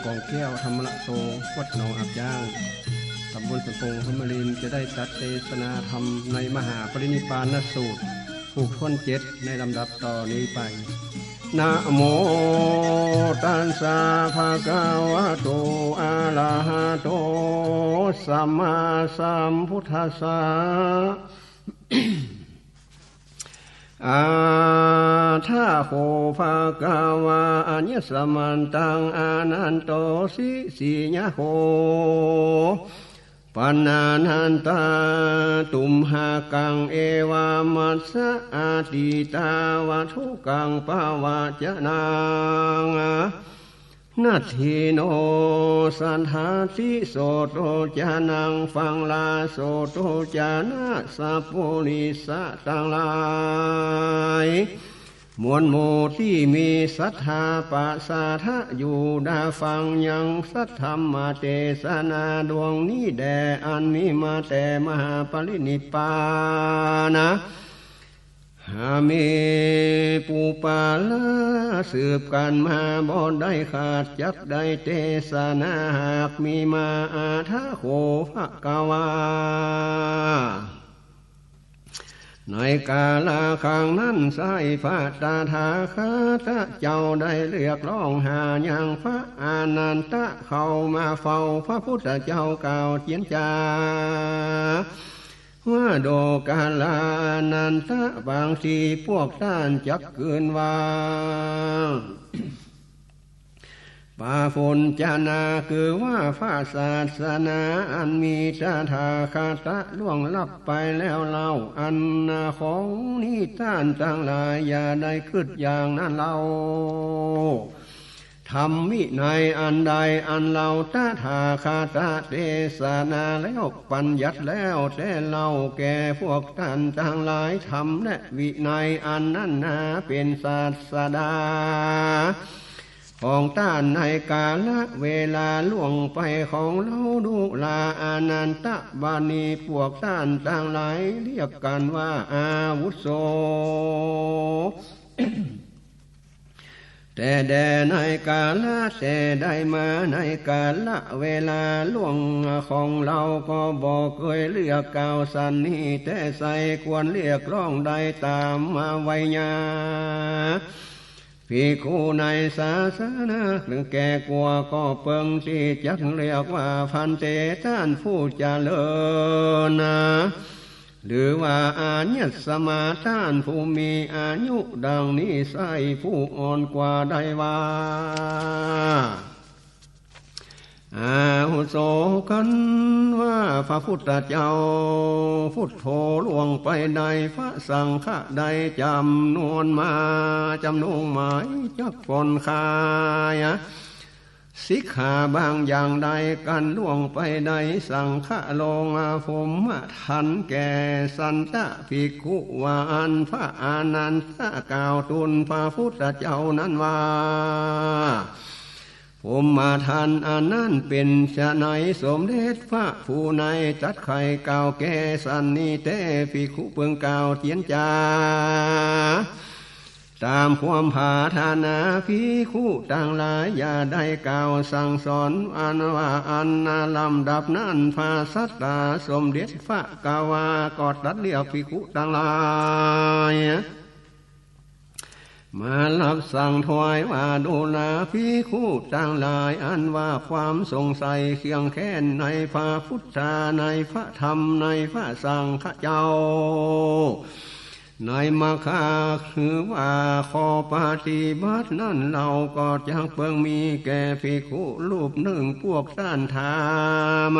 กองแก้วธรรมละโตวัดหนองอับย่างตำบลสมพงษ์พมรินจะได้จัดเทศนาธรรมในมหาปรินิพพานสูตรผูกท่อน7ในลำดับต่อนี้ไปนะโมตัสสะภะคะวะโตอะระหะโตสัมมาสัมพุทธัสสะอาทาโคภะคะวะอะญะสมันตังอานันโตสิสิญะโคปันนานันตาตุมหากังเอวามัสสะอาติตาวะทุกังปาวะจนังนาทีโนสันหาติโสโตจานังฟังลาโสโตจานะสัพพุริสะตังหลายมวลหมู่ที่มีศรัทธาปัสสาทะอยู่ได้ฟังยังสัทธรรมเทศนาดวงนี้แด่อันมีมาแต่มหาปรินิพพานะหามีปูปาลาสืบกันมาบ่ได้ขาดจักได้เทศนาหากมีมาอาทะโขภะกวาในกาลาขังนั้นสายพระตาถาคตเจ้าได้เรียกร้องหาอย่างพระอานันตะเข้ามาเฝ้าพระพุทธเจ้ากล่าวเจียนจาว่าโดกาลานันตะบางทีพวกท่านจักเกินวางป่าฝนจานาคือว่าพระศาสนาอันมีตถาคตล่วงลับไปแล้วเล่าอันของนี้ท่านทั้งหลายอย่าได้คิดอย่างนั้นเล่าธรรมวินัยอันใดอันเราตถาคตเทศนาแล้วปัญญัติแล้วแต่เราแก่พวกท่านทั้งหลายธรรมและวินัยอันนั้นนาเป็นศาสดาของต้านในกาลเวลาล่วงไปของเราดุลาอานันตะบานีพวกต้านต่างหลายเรียกกันว่าอาวุโส แต่แด่ในกาลแต่ได้มาในกาลเวลาล่วงของเราก็บอกเคยเรียกกล่าวสันนี้แต่ใส่ควรเรียกร้องได้ตามมาไวยญาภิกขุในศาสนาหรือแก่กลัวก็เปิงที่จักเรียกว่าพันเตท่านผู้เจริญนะหรือว่าอาญสมาท่านผู้มีอายุดังนี้ใส่ผู้อ่อนกว่าได้ว่าอาหุโสกันว่าพระพุทธเจ้าพุทโธล่วงไปใดพระสังฆะใดจำนวนมาจำนงหมายจักก่อนคายสิกขาบางอย่างใดกันล่วงไปใดสังฆะโลงอาภมทันแก่สันตะภิกขุวาอันพระอานันตะกล่าวตุนพระพุทธเจ้านั้นว่าผมมาทันอันนั้นเป็นชะไหนสมเด็จพระผู้ในจัดไข่เก่าแก่สันนิเตภิกขุเปิงเก่าเทียนจาตามความผาธานาภิกขุต่างหลายอย่าได้กล่าวสั่งสอนอันว่าอันนาลำดับนั้นพาสัตตาสมเด็จพระกาวากอดตัดเรียกภิกขุต่างหลายมารับสั่งถวายว่าดูแลภิกขุต่างหลายอันว่าความสงสัยเคียงแค้นในพระพุทธาในพระธรรมในพระสังฆเจ้าในมรรคาคือว่าข้อปฏิบัตินั้นเราก็จักเพิ่งมีแก่ภิกขุรูปหนึ่งพวกท่านถาม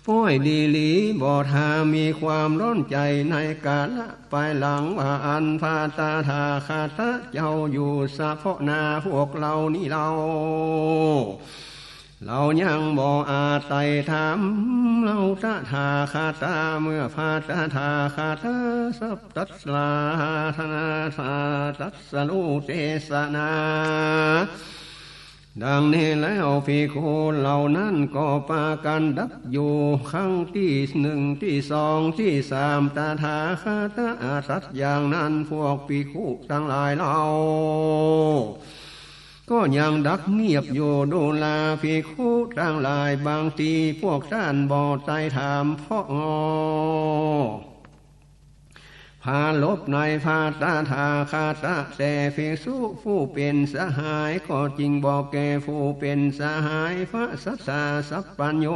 ป้อยดีหลีบ่ทามีความร้อนใจในกาลไปหลังว่าอันพาตาทาคาตะเจ้าอยู่สะเพาะนาพวกเรานี่เรายังบ่อาจไต่ถามเราตถาคาตาเมื่อพาตาทาคาตาสัพตัสสาธนาสาตัสสลุเทศนาดังนี้แล้วภิกขุเหล่านั้นก็ปากันดักอยู่ครั้งที่1ที่2ที่3ตถาคตตรัสอย่างนั้นพวกภิกขุทั้งหลายเรา ก็ยังดักเงียบอยู่ดูลาภิกขุทั้งหลายบางทีพวกท่านบ่ใจถามเพราะพาลบในพาตาทาคาตะแต่ภิกษุผู้เป็นสหายก็จริงบอกแก่ผู้เป็นสหายพระสัสสะสัพพัญโย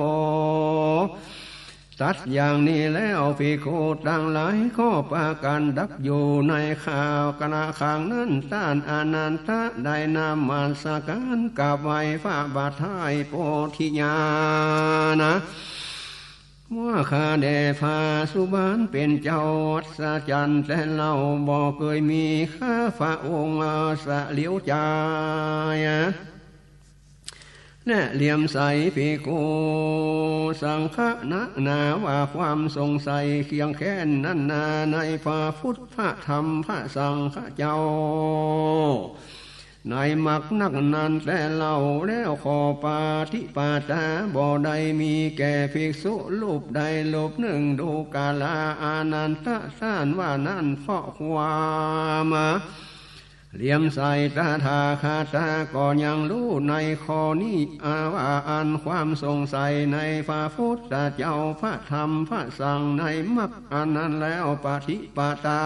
ตัดอย่างนี้แล้วภิกขุทั้งหลายก็ปากันดักอยู่ในข่าวกณะขังนั้นต้านอนันทะได้นำมาสการกับไว้ฝ่าบาทายโพธิญาณว่าข้าแด่พาสุบานเป็นเจ้าวัดสะจันแต่เราบอกเคยมีข้าพระองค์สะเหลียวใจและเหลี่ยมใสภิกขุสังฆนะนาว่าความสงสัยเคียงแค้นนั้นนาในพระพุทธพระธรรมพระสังฆเจ้าในมักนักนันแต่เล่าแล้วขอปาทิปาตาบ่ได้มีแก่ภิกษุรูปใดรูปหนึ่งดูกาลาอานันตะท่านว่านั่นเพราะความเหลี่ยมใสตาทาคาตาก็ยังรู้ในข้อนี้ว่าอันความสงสัยในพระพุทธเจ้าพระธรรมพระสังในมรรคอันนั้นแล้วปฏิปตา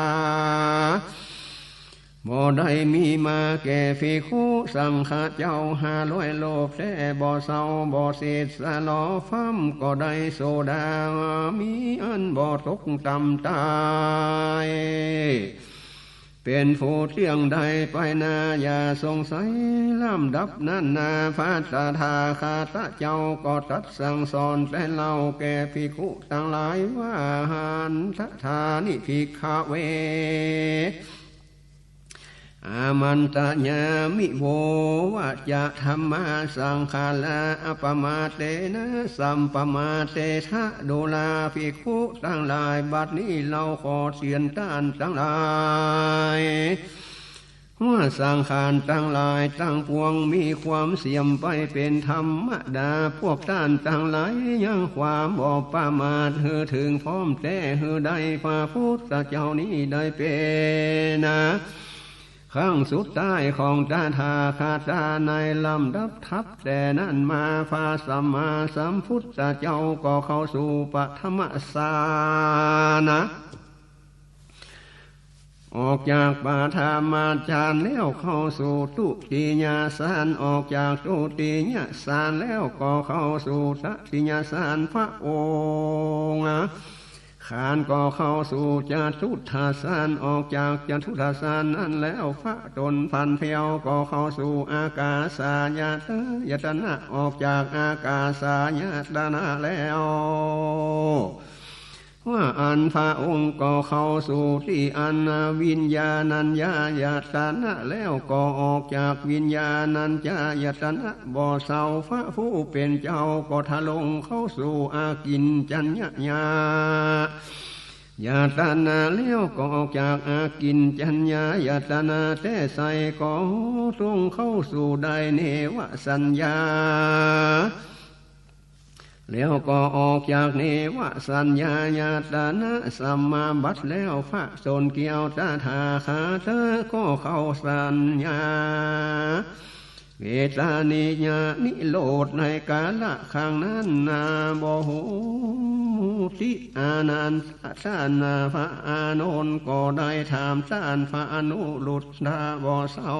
บ่ได้มีมาแก่ภิกขุสังฆเจ้า500 โลกแต่บ่เศร้าบ่เสียดสลอฟ้ำก็ได้โสดามีอันบ่ตกต่ำตายเป็นผู้เที่ยงใดไปนาอย่าสงสัยลำดับนั้นนาพระตถาคตเจ้าก็ตรัสสั่งสอนแต่เล่าแก่ภิกขุทั้งหลายว่าหันทธานิภิกขเวอามันตญามิโววะจะธรรมาสังขาราอปมาเตนะสัมปมาเตทะโดลาภิกขุทั้งหลายบัดนี้เราขอเสียนต้านทั้งหลายว่าสังขารทั้งหลายทั้งปวงมีความเสื่อมไปเป็นธรรมดาพวกท่านทั้งหลายยังความบ่ประมาทเฮือถึงพร้อมแต่เฮือได้พระพุทธเจ้านี้ได้เป็นครั้งสุดท้ายของตถาคตในลำดับทับแต่นั้นมาพระสัมมาสัมพุทธเจ้าก็เข้าสู่ปฐมฌานออกจากปฐมฌานแล้วเข้าสู่ตุติยฌานออกจากตุติยฌานแล้วก็เข้าสู่ตติยฌานพระองค์ขานก็เข้าสู่จตุตถฌานออกจากจตุตถฌานนั้นแล้วพระตนพันเพียวก็เข้าสู่อากาสายตนะออกจากอากาสายตนะแล้วว่าอันพระองค์ก็เข้าสู่ที่อันวิญญาณัญญายตนะแล้วก็ออกจากวิญญาณัญญายตนะบ่เศร้าพระผู้เป็นเจ้าก็ทะลงเข้าสู่อากินจัญญายตนะแล้วก็ออกจากอากินจัญญายตนะแต่ใส่ก็ตรงเข้าสู่ได้เนวสัญญาแล้วก็ออกจากเนวสัญญาญาตนะสัมมาบัติแล้วพระสนเกี่ยวตถาคตก็เข้าสัญญาเวทานิญานิโรธในกาละขังนั้นนาโบโหติอานันทานาพระอานนท์ก็ได้ถามท่านพระอนุรุตถาบ่เศร้า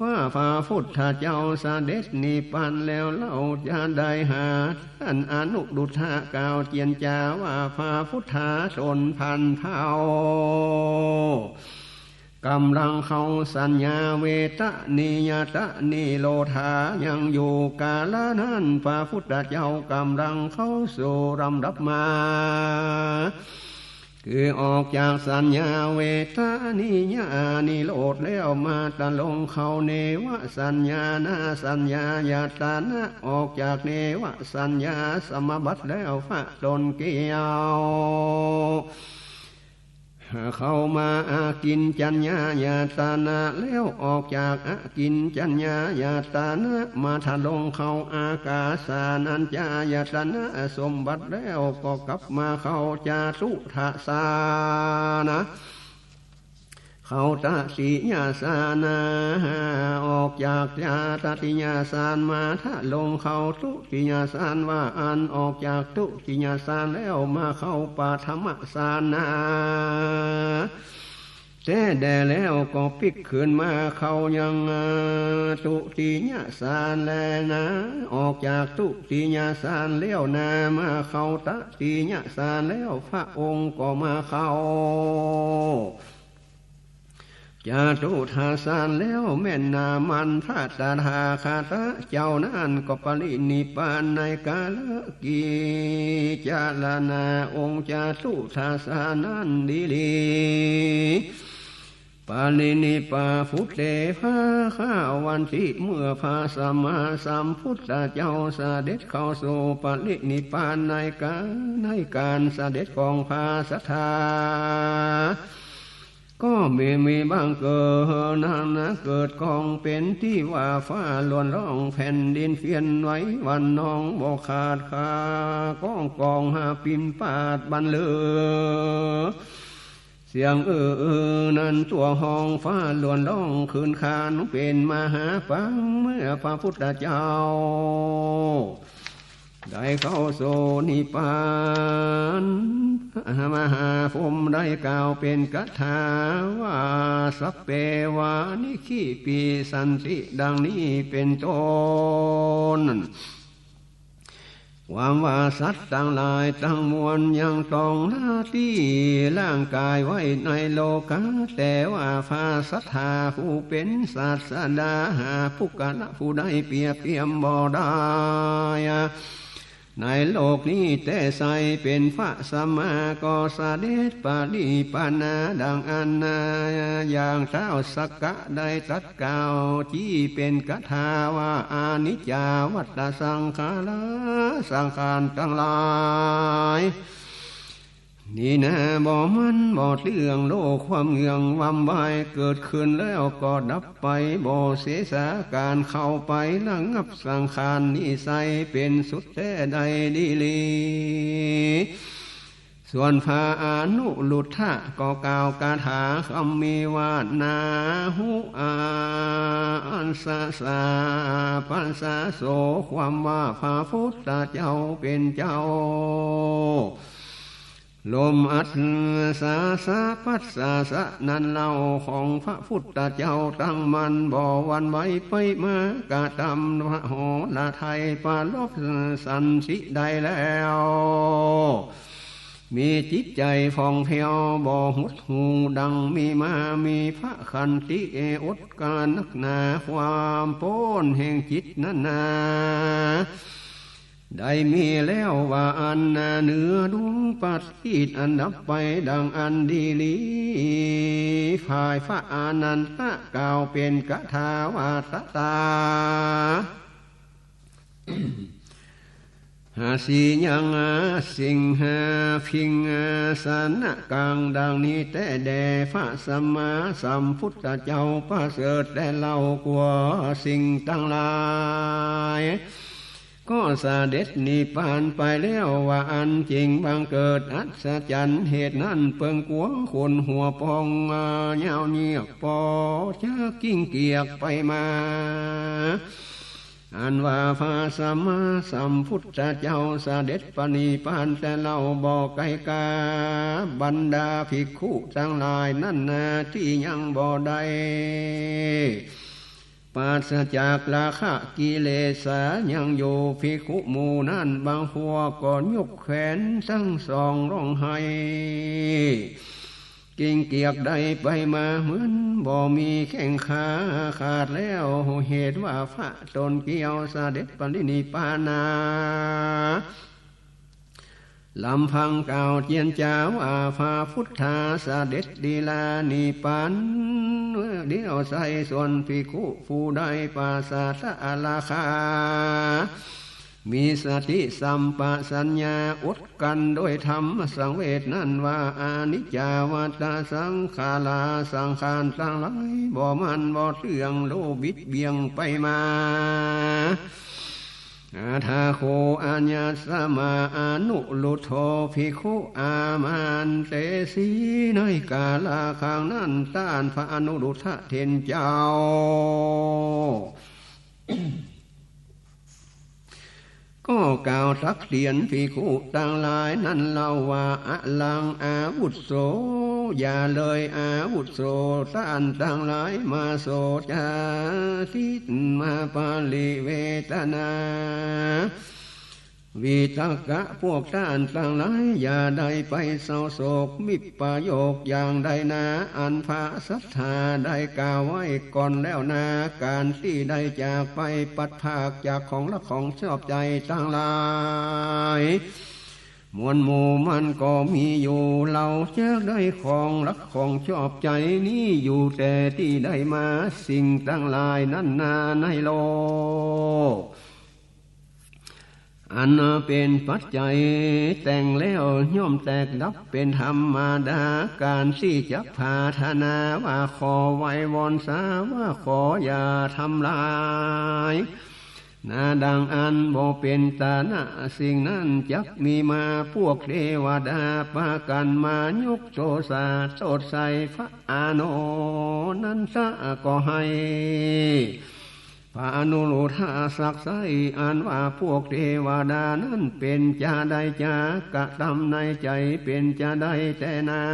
ว่าพระพุทธเจ้าเสด็จนิพพานแล้วเราจะได้หาท่านอนุรุตถากล่าวเจียนจาว่าพระพุทธชนพันเผ่ากำลังเข้าสัญญาเวทนิยตนิโรธายังอยู่กาลนั้นพระพุทธเจ้ากำลังเข้าสู่ลำดับมาคือออกจากสัญญาเวทนิยานิโรธแล้วมาตะลงเข้าเนวสัญญานาสัญญายตนะออกจากเนวสัญญาสมบัติแล้วพระตนเกี่ยวเข้ามาอากินจัญญายตนะแล้วออกจากอากินจัญญายตนะมาทะลงเข้าอากาสานัญจายตนะสมบัติแล้วก็กลับมาเข้าจาตุถฌาน ข เขาตติญาสานาออกจากญาตติญาสานมาถ้าลงเขาทุติญาสานว่าอันออกจากทุติญาสานแล้วมาเข้าปฐมสานาแต่แด่แล้วก็ปิกขึ้นมาเขายังตุติญาสานแลนะออกจากตุติญาสานแล้วนามาเข้าตติญาสานแล้วพระองค์ก็มาเข้าจาตุทาสานแล้วแม่นามันพระตถาคตเจ้านั้นก็ปรินิพพานในกาลกิจาลนาองค์จาตุทาสานั้นดีปาลินิปาพุทธเตภาข้าวันที่เมื่อพระสัมมาสัมพุทธเจ้าเสด็จเข้าสู่ปาลินิพพานในการเสด็จของพระสัทธาก็มีบางเกิดนะเกิดกองเป็นที่ว่าฟ้าล้วนร้องแผ่นดินเฟียนไว้วันน้องบ่ขาดคากองหาปินปาดบันเลือเสียงนั้นตัวห้องฟ้าล้วนร้องคืนคานเป็นมหาปังเมื่อพระพุทธเจ้าได้เข้าโสนิพพานมหาพรหมได้กล่าวเป็นคาถาว่าสัพเพวานิขีปีสันติดังนี้เป็นต้นความว่าสัตว์ทั้งหลายทั้งมวลยังต้องหน้าที่ร่างกายไว้ในโลกาแต่ว่าพระสัทธาผู้เป็นศาสดาหาผู้กะละผู้ใดเปรียบเทียมบ่ได้ในโลกนี้แต่ใสเป็นพระสัมมาก็เสด็จปรินิพพานาดังอันนาอย่างเท้าสักกะได้ตรัสกล่าวที่เป็นคาถาว่าอานิจจาวัฏสังขาราสังขารทั้งหลายนี่นะบ่มันบ่เรื่องโลกความเงืองวำวายเกิดขึ้นแล้วก็ดับไปบ่เสียสาการเข้าไประงับสังขารนิสัยเป็นสุดแท้ใดดีลีส่วนพระอนุลุทธะก็กล่าวคาถาคำมีว่านาหุอันสะสาปัสสะโสความว่าพระพุทธเจ้าเป็นเจ้าลมอัศสาสะปัสสะสะนันเล่าของพระพุทธเจ้าตั้งมันบ่วันไหวไปมากะตำพระโหราไทยปาลบสันสิได้แล้วมีจิตใจฟ่องแผ้วบ่หดหูดังมีมามีพระขันติอดการนักหนาความโป้นแห่งจิตนั้นนาได้มีแล้วว่าอันเหนือดวงปัสสิตอันดับไปดังอันดีลีฝ่ายพระอนันตะกล่าวเป็นคาถาวาตตาหาสียังสิงหาพิงสนะกังดังนี้แต่แด่พระสัมมาสัมพุทธเจ้าประเสริฐแต่เล่ากว่าสิ่งทั้งหลายก็เสด็จนิพพานไปแล้วว่าอันจริงบังเกิดอัศจรรย์เหตุนั้นเปิงกวงคนหัวปองเงาเงียบปอจะกิ้งเกียกไปมาอันว่าพระสัมมาสัมพุทธเจ้าเสด็จปรินิพพานแต่เราบอกไกลกาบรรดาภิกขุทั้งหลายนั่นนาที่ยังบ่ได้ปราศจากราคะกิเลสยังอยู่ภิกขุหมู่นั้นบางพวกก็ยกแขนทั้งสองร้องไห้กิ่งเกียกใดไปมาเหมือนบ่มีแข้งขาขาดแล้วเหตุว่าพระตนเกี่ยวเสด็จปรินิพพานาลำพังกล่าวเจียนจาว่าพระพุทธาเสด็จดีลานิพพานเดียวใส่ส่วนภิกขุผู้ใดปราศจากราคะมีสติสัมปชัญญะอดกันโดยธรรมสังเวชนั้นว่าอานิจจาวัฏสังขาราสังขารทั้งหลายบ่มันบ่เที่ยงโลบิดเบียงไปมา ทาโคอัญญาสมาอนุลุโธภิกขุอามันเตสีในกาลาขังนั้นต้านพระอนุรุทธะเทนเจ้า ก็กล่าวทักเตียนภิกขุต่างหลายนั้นเล่าว่าอะลังอาวุโสอย่าเลยอาวุโสท่านต่างหลายมาโสจาทิตมาปาลิเวทนาวิตกะพวกท่านต่างหลายอย่าได้ไปเศร้าโศกมิประโยคอย่างใดนาอันพระสัทธาได้กล่าวไว้ก่อนแล้วนาการที่ได้จากไปปัดภาคจากของละของชอบใจต่างหลายมวลหมู่มันก็มีอยู่เราจะได้ของรักของชอบใจนี้อยู่แต่ที่ได้มาสิ่งต่างหลายนั้นนาในโลกอันเป็นปัจจัยแต่งแล้วย่อมแตกดับเป็นธรรมดาการที่จะพาธนาว่าขอไว้วอนสาว่าขออย่าทำลายนาดังอันบ่เป็นตานะสิ่งนั้นจักมีมาพวกเทวดาปากันมายกโสสาโสดใส่พระอานนั้นซะก็ให้พระอนุรุทธะศักดิ์ไสอันว่าพวกเทวดานั้นเป็นจะได้จากะทำในใจเป็นจะได้แต่นา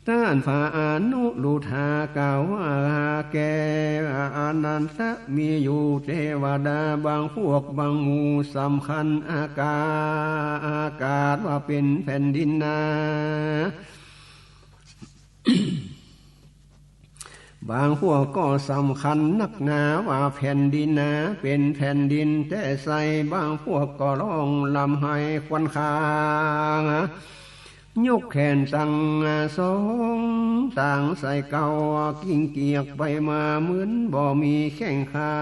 ท่านพระอนุรุทธะกล่าวว่าแกอนันตะมีอยู่เทวดาบางพวกบางหมู่สำคัญอากาศว่าเป็นแผ่นดินนาบางพวกก็สำคัญนักหนาว่าแผ่นดินนาเป็นแผ่นดินแต่ใส่บางพวกก็ร้องลำไห้ควันคางยกแขนสั่งสองต่างใส่เก่ากิ่งเกียกไปมาเหมือนบ่มีแข้งขา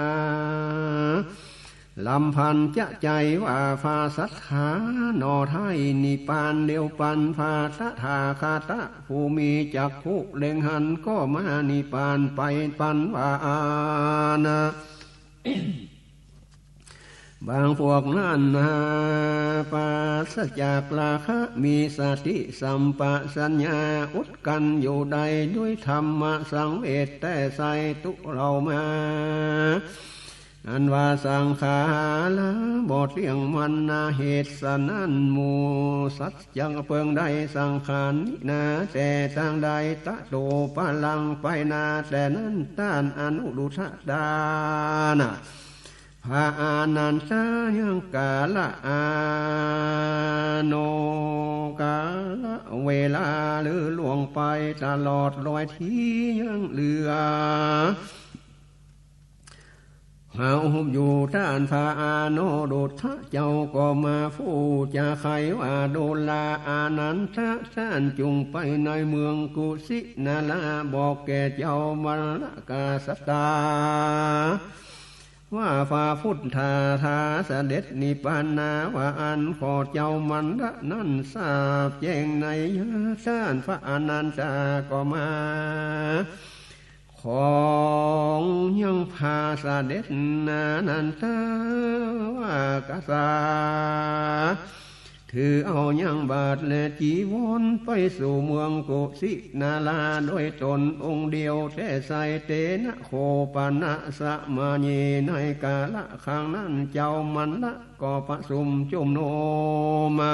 ลำพันจะใจว่าฟาสัทธานอไทยนิปานเดียวปันฟาสะทาคาตะผู้มีจักขุเล็งหันก็มานิปานไปปันว่าอานะบางพวกนั้นปราศจากราคะมีสติสัมปชัญญะอุดกันอยู่ใดด้วยธรรมสังเวชแต่ใส่ตุเรามาอันว่าสังขารบทเลี้ยงมันนาเหตุสนั่นหมู่สัตว์ยังเพิงได้สังขารนินาแต่ทางใดตะโตปะลังไปนาแต่นั้นต้านอนุรุทธดานะพระอานันตายังกาละอาโนกาละเวลาหรือล่วงไปตลอดร้อยที่ยังเหลือหาหุบอยู่ท่านพระอาโนดุทะเจ้าก็มาฟูจะใครว่าโดลาอานันทะท่านจุงไปในเมืองกุสินาลาบอกแก่เจ้ามัลลกาสตาว่าพระพุทธาทาเสด็จนิพพานาว่าอันขอเจ้ามันละนั้นทราบแจ้งในท่านพระอนันตาก็มาของยังพาเสด็จนันตาว่ากษาถือเอายังบาทและจีวรไปสู่เมืองกุสินาลาโดยตนองค์เดียวแต่ใส่เตนะโคปนะสะมาเยในกาละข้างนั้นเจ้ามันละก็ประสุมจุมโนมา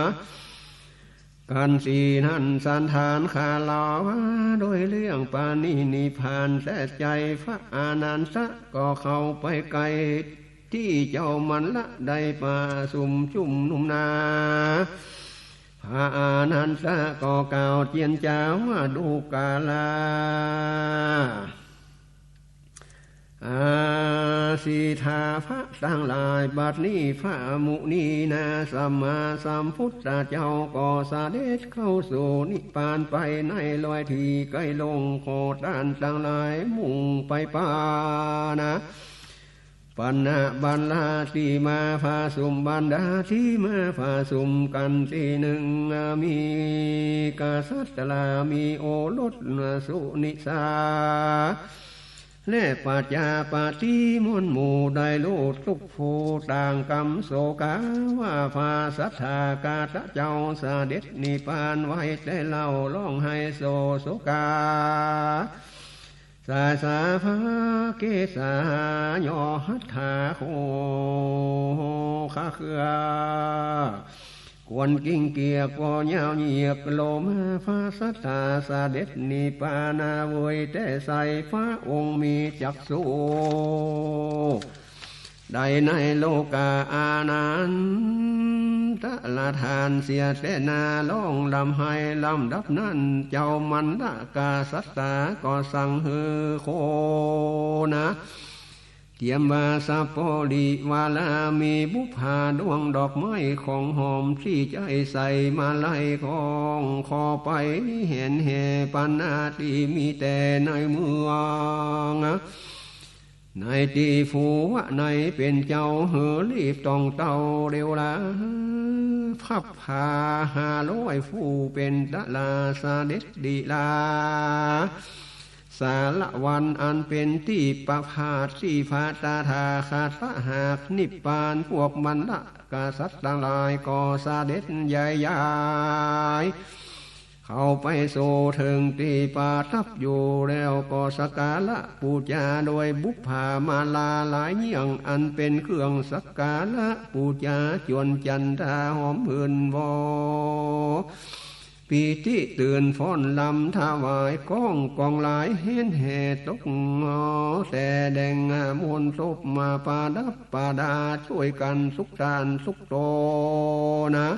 กันสีนั้นสันทานขาลาวาโดยเรื่องปานินิพานแต่ใจพระอานันตะก็เข้าไปไกลที่เจ้ามันละได้ป่าสุมจุ่มนุ่มนาพระอานันตะก็กล่าวเจียนเจ้าว่าดูกาลาอาสีทาพระตั้งหลายบัดนี้พระมุนีนาสัมมาสัมพุทธเจ้าก็เสด็จเข้าสู่นิพพานไปในลอยที่ใกล้ลงโคด้านตั้งหลายมุ่งไปปานะปัญญาบัลลาที่มาพาสุมบันดาที่มาพาสุมกันที่หนึ่งมีกษัตริย์ลามีโอรสสุนิสา และปัจจาปฏิมวลหมู่ได้รู้ทุกผู้ต่างกรรมโศกาว่าภาสัทธากาตะเจ้าเสด็จนิพพานไว้แต่เล่าร้องให้โศกาสาสาภาเกสายอหัตถาโคขาเครือควรกิ่งเกียกก็ยาวเหยียบโลมาฟ้าสัตตาสาเด็จนิปานาเวยแต่ใส่ฟ้าองค์มีจักษุได้ในโลกาอานันตละทานเสียแต่นาล่องลำให้ลำดับนั้นเจ้ามันดากาสัตตาก็สั่งฮือโคนะเทียมบาสาปลีวาลามีบุพาดวงดอกไม้ของหอมที่ใจใส่มาไล่ของคอไปเห็นเหปันนาที่มีแต่ในเมืองในตีฟูวะในเป็นเจ้าเหือรีบต้องเต่าเร็วละพับพา500ผู้เป็นตะลาสาเด็จดีลาสารวันอันเป็นที่ประพาสที่พาตาทาคาตะหากนิพพานพวกมันละกาสัตว์ต่างหลายก็สาเด็จใหญ่ใหญ่เข้าไปโซถึงตีปาทับอยู่แล้วก็สกาละปูจาโดยบุพภามาลาหลายเยี่ยงอันเป็นเครื่องสักการะปูจาจวนจันทาหอมหื่นวอปีติตื่นฟ้อนลำถวายก้องกองหลายเห็นแห่ตกแต่แดงมวลศพมาปาดับปาดาช่วยกันสุขทานสุขโตนะ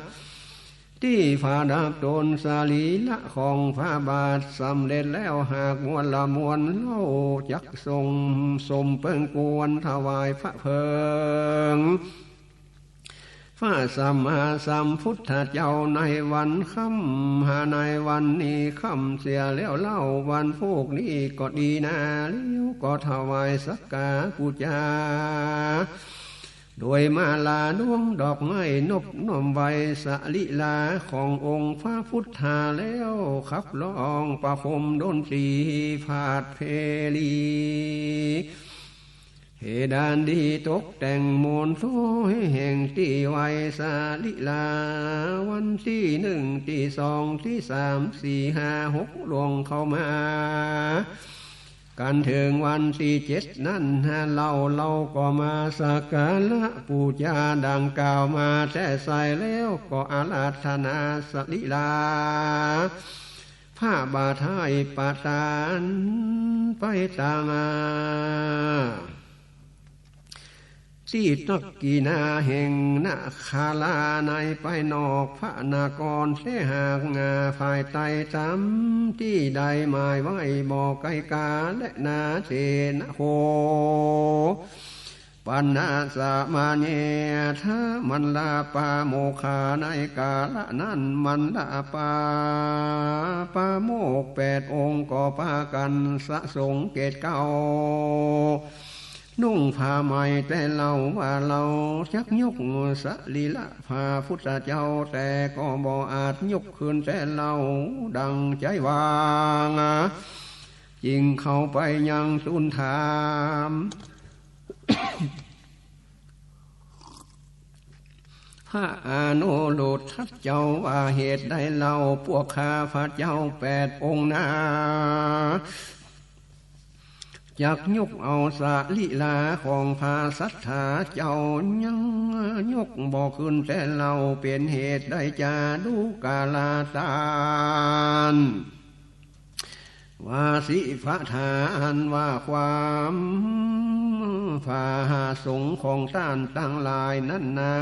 ที่ฝาดับตนสาลีละของพระบาทสำเร็จแล้วหากมวลละมวลเล่าจักทรงสมเปิงกวนถวายพระเพลิงพระสัมมาสัมพุทธเจ้าในวันค่ำหาในวันนี้ค่ำเสียแล้วเล่าวันพวกนี้ก็ดีนะเลี้ยวก็ถวายสักการะบูชาโดยมาลาดวงดอกไม้นบน้อมไว้สลิลาขององค์พระพุทธาแล้วขับร้องประคมดนตรีผาดเพลีเหดานดีตกแต่งมนโซให้แห่งที่ไว้สาลิลาวันที่1ที่2ที่3 4 5 6ลวงเข้ามากันถึงวันที่7นั้นเราก็มาสักการะปูชาดังกล่าวมาแต่ใส่แล้วก็อาราธนาสลิลาผ้าบาทายปาตานไปตามที่นักกีนาแห่งนาคาลาในไปนอกพระนากรเสหากงาฝ่ายไตตามที่ใดหมายไว้บอกไกกาและนาเสนโคปัญนาสมาเนทะมันลาปาโมคาในกาละนั้นมันลาปาโมก8 องค์ก็พากันสะสงเกตเก่านุ่งผ้าใหม่แต่เราว่าเราชักยกสลีละพาพุทธเจ้าแต่ก็บ่อาจยกขึ้นแต่เราดังใจวางจึงเข้าไปยังสุนทามพระอานุรุทธเจ้าว่าเหตุใดเราพวกข้าพระเจ้า8 องค์นาจักยกเอาสาลิลาของพาสัทธาเจ้ายังยกบอกขึ้นแต่เราเป็นเหตุได้จะดูกาลาตานว่าสิพะทานว่าความพาสงของท่านตั้งหลายนั้นนา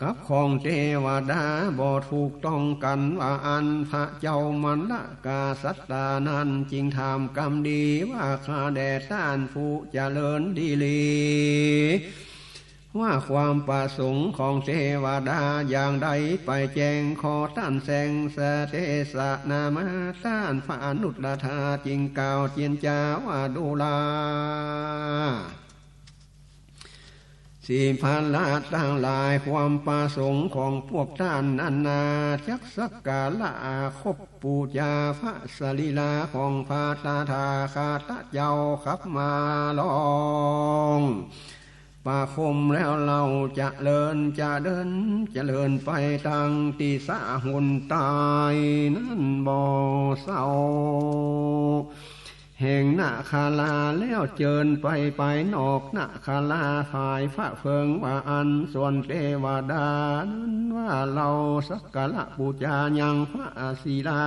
กับของเทวดาบ่ถูกต้องกันว่าอันพระเจ้ามันละกาสัตตานั้นจริงทำกรรมดีว่าข้าแด่ท่านผู้เจริญดีลีว่าความประสงค์ของเทวดาอย่างใดไปแจ้งขอท่านแสงสเทศนามาท่านพระอนุตตรจริงกล่าวเจียนจาว่าดูลา สีพาละตั้งหลายความประสงค์ของพวกท่านนานาจักสักกาละคบปูจาพระสรีลาของพระตาทาคาตะเจ้าขับมาลองปาคมแล้วเราจะเลินจะเดินจะเลินไปตั้งตีสะหุนตายนั่นบ่เศร้าแห่งนาคาลาแล้วเจิญไปนอกนาคาลาฝ่ายพระเพิงว่าอันส่วนเทวดานั้นว่าเราสักการะบูชายังพระศิลา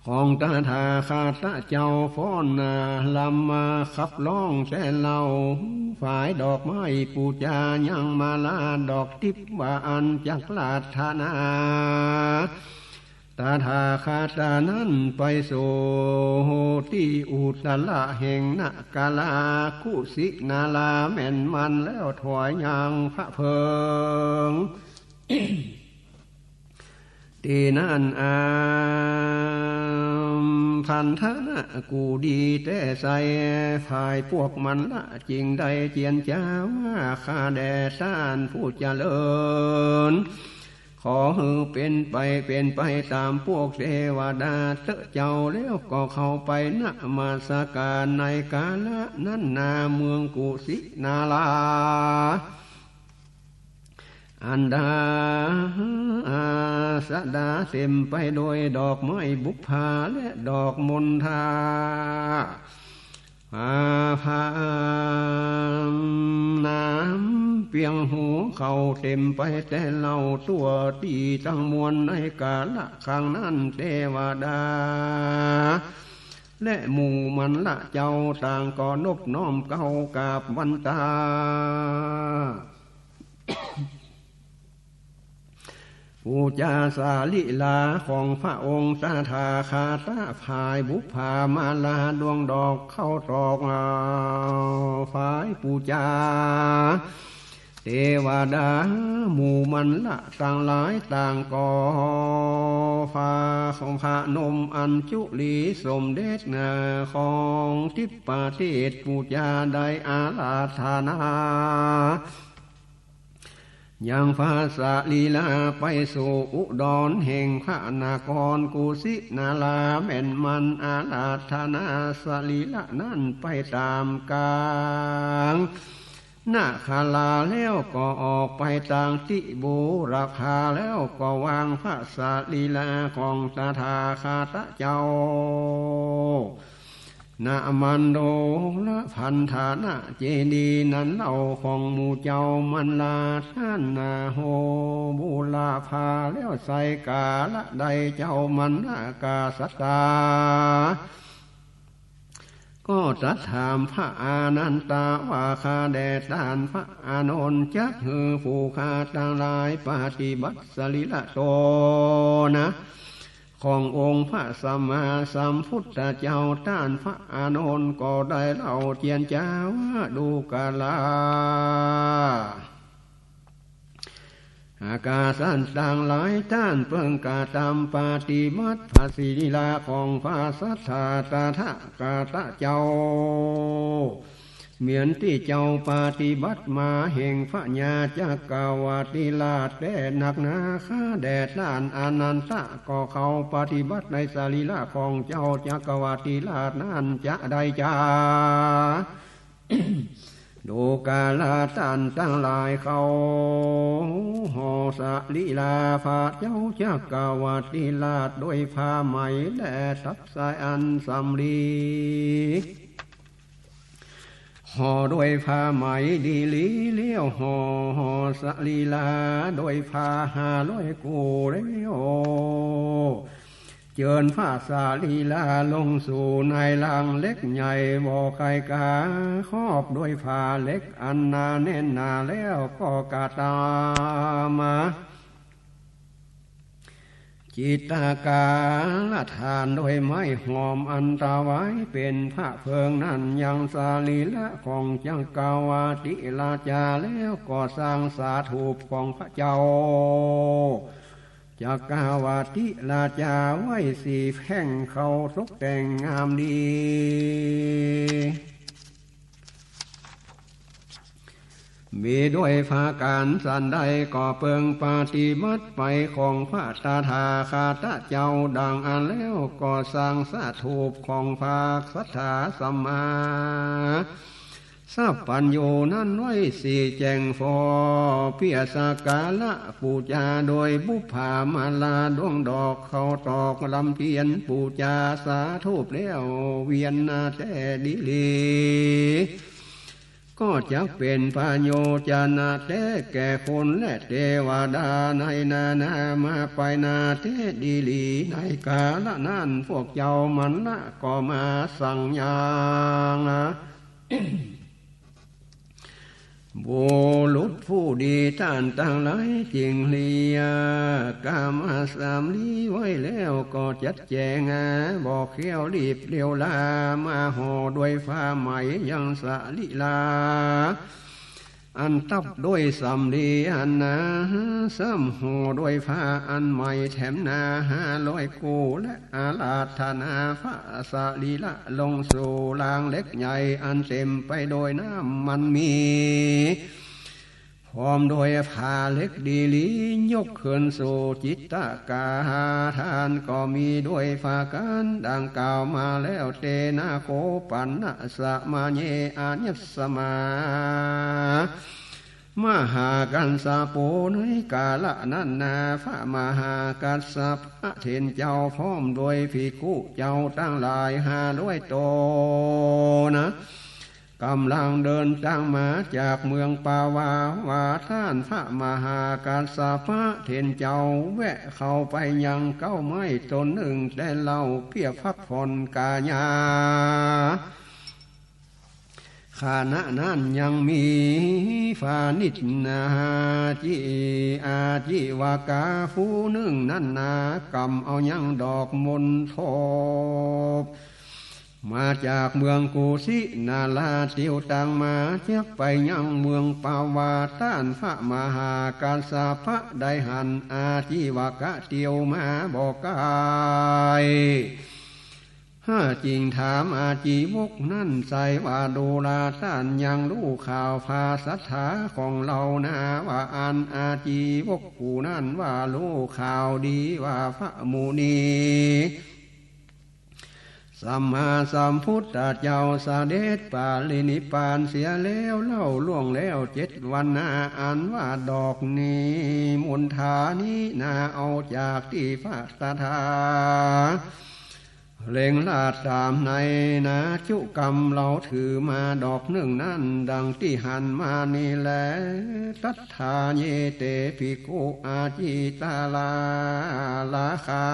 ของตาทาคาตะเจ้าฟ้อนนาลำมาขับร้องแช่เราฝ่ายดอกไม้ปูจายังมาลาดอกทิพว่าอันจักลาธนาตาทาคาตานั้นไปสู่ที่อุตละแห่งนกาลาคุสินาลาแม่นมันแล้วถวายยังพระเพิง ตีนั่นพันธนะกูดีแต่ใส่ฝ่ายพวกมันละจริงได้เจียนจ้าว่าข้าแด่ท่านผู้เจริญขอให้เป็นไปตามพวกเทวดาเตเจ้าแล้วก็เข้าไปณมาสการในกาละนั้นนาเมืองกุสินาลาอันดาสดาเต็มไปโดยดอกไม้บุพภาและดอกมณฑาพาน้ำเปียงหูเขาเต็มไปแต่เล่าตัวตีตั้งมวลในกาละข้างนั้นเทวดาและหมู่มันละเจ้าต่างก็นบน้อมเก้ากราบวันตาปูจาสาลิลาของพระองค์ตาทาคาตาภายบุพามาลาดวงดอกเข้าตอกฝ่ายปูจาเทวดาหมู่มันละต่างหลายต่างก่อฟ้าของพระนมอัญจุลีสมเด็จนาของทิพปาเทศปูจาได้อาราธนายังภาษาลีลาไปสู่อุดรแห่งพระนครกุสินาลาแม่นมันอาราธนาสลีละนั่นไปตามกลางนาคาลาแล้วก็ออกไปทางติบูราคาแล้วก็วางภาษาลีลาของตาทาคาตะเจ้านามันโดละพันธานะเจดีนั้นเล่าของหมู่เจ้ามันลาท่านนาโฮบูลาภาแล้วใส่กาละใดเจ้ามันนากาสตาก็ตรัสถามพระอานันตาว่าข้าแด่ท่านพระอานนท์จักหือผู้ข้าต่างหลายปฏิบัติสลิละโตนะขององค์พระสัมมาสัมพุทธเจ้าท่านพระอานนท์ก็ได้เล่าเจียนจ้าว่าดูกาลาอากาสันต่างหลายท่านเพิ่งกาตามปฏิบัติภาษีลีลาของพระสัทธาตาทะกาตะเจ้าเหมือนที่เจ้าปฏิบัติมาแห่งพระญาจักรวาติลาดแต่หนักหนาข้าแดดล้านอนันตะก็เขาปฏิบัติในสรีระของเจ้าจักรวาติลาดนั้นจะได้จ้า ดูกาลาตันตั้งหลายเขาห่อสลีลาพาเจ้าจักรวาติลาดด้วยผ้าไหมและทับสายอันสำลีห่อด้วยผ้าไหมดีลีเลี้ยวห่อสลีลาด้วยผ้า500กูเลี้ยวเจิญผ้าสาลีลาลงสู่ในลังเล็กใหญ่บ่อไก่กาครอบด้วยผ้าเล็กอันนาแน่นหนาแล้วก็กาตามาจิตตากาละทานโดยไม้หอมอันตาไว้เป็นพระเพิงนั้นยังสาลีละของจังกาวาติลาจาแล้วก็สร้างสาถูปของพระเจ้าจักรวาติลาจาไว้4แห่งเขาตกแต่งงามดี มีด้วยภาการสันใดก็เปิงปฏิบัติไปของพระตถาคตเจ้าดังอันแล้วก็สร้างสาถูปของภาคสัทธาสัมมาสัพพัญโยนั้นไว้สี่แจงฟอเพียสกาละปูจาโดยบุพามาลาดวงดอกเขาตอกลำเพียนปูจาสาธุแล้วเวียนนาแต่ดิลีก็จะเป็นพาโยจานาแต่แก่คนและเทวดาในนานามาไปนาเทดีลีในกาละนั้นพวกเจ้ามันละก็มาสั่งอย่างบุรุษผู้ดีท่านตั้งหลายจริงเลียกามาสามลีไว้แล้วก็จัดแจงบอกเขี้ยวรีบเร็วลามาห่อด้วยฟ้าไหมยังสะลิลาอันตับด้วยสำลีอันนาซ้ำห่อด้วยผ้าอันใหม่แถมนา500 กูและอาลาธนาพระสรีละลงสู่ลางเล็กใหญ่อันเต็มไปโดยน้ำมันมีพร้อมโดยผ้าเล็กดีลียกขึ้นสู่จิตตกาทานก็มีด้วยภาการดังกล่าวมาแล้วเตนะโคปันนะสะมาเยอาญสมามหากันสาโปนุยกาละนันนาพระมหากัสสะพระเถรเจ้าพร้อมโดยภิกขุเจ้าตั้งหลาย500 โตนะกำลังเดินทางมาจากเมืองปาวาวาท่านพระมหากัสสะพระเถรเจ้าแวะเข้าไปยังเก้าไม้ต้นหนึ่งแต่เล่าเพียบพักผ่อนกายาขณะนั้นยังมีฟานิชนาจิอาจิวากาฟูหนึ่งนั่นนากำเอายังดอกมณฑบมาจากเมืองกุสินาลาเตียวตังมาเทียบไปยังเมืองปาวาต้านพระมหากัสสะพระได้หันอาจิวากะเตียวมาบอกกายจริงถามอาจีวกนั่นใส่ว่าดูลาท่านยังรู้ข่าวภาสัทธาของเรานะว่าอันอาจีวกผู้นั่นว่ารู้ข่าวดีว่าพระมุนีสัมมาสัมพุทธเจ้าเสด็จปาลินิพพานเสียแล้วเล่าล่วงแล้ว7 วันนาอันว่าดอกนี้มณฑานี้นาเอาจากที่พระตถาเล่งลาดตามในนาจุกรรมเราถือมาดอกหนึ่งนั่นดังที่หันมานี่แลตัทธาเยเตภิกขุอาจิตาลาลาคา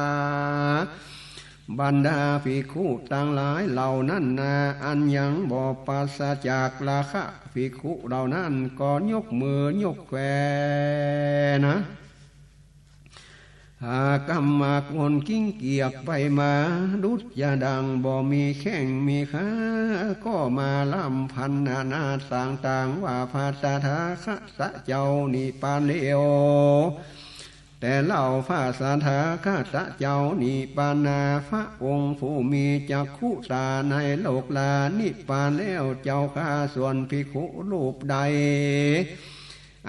บรรดาภิกขุทั้งหลายเหล่านั้นนาอันยังบ่ปราศจากราคะภิกขุเหล่านั้นก็ยกมือยกแขนนะหากรรมากวนกิ้งเกียกไปมาดุจยาดังบ่มีแข้งมีขาก็มาลำพันนาต่างว่าพระตถาคตเจ้านิปานเลวแต่เล่าพระสัทธาคตเจ้านิปานาพระองค์ผู้มีจักขุตาในโลกลานิปานแล้วเจ้าข้าส่วนภิกขุรูปใด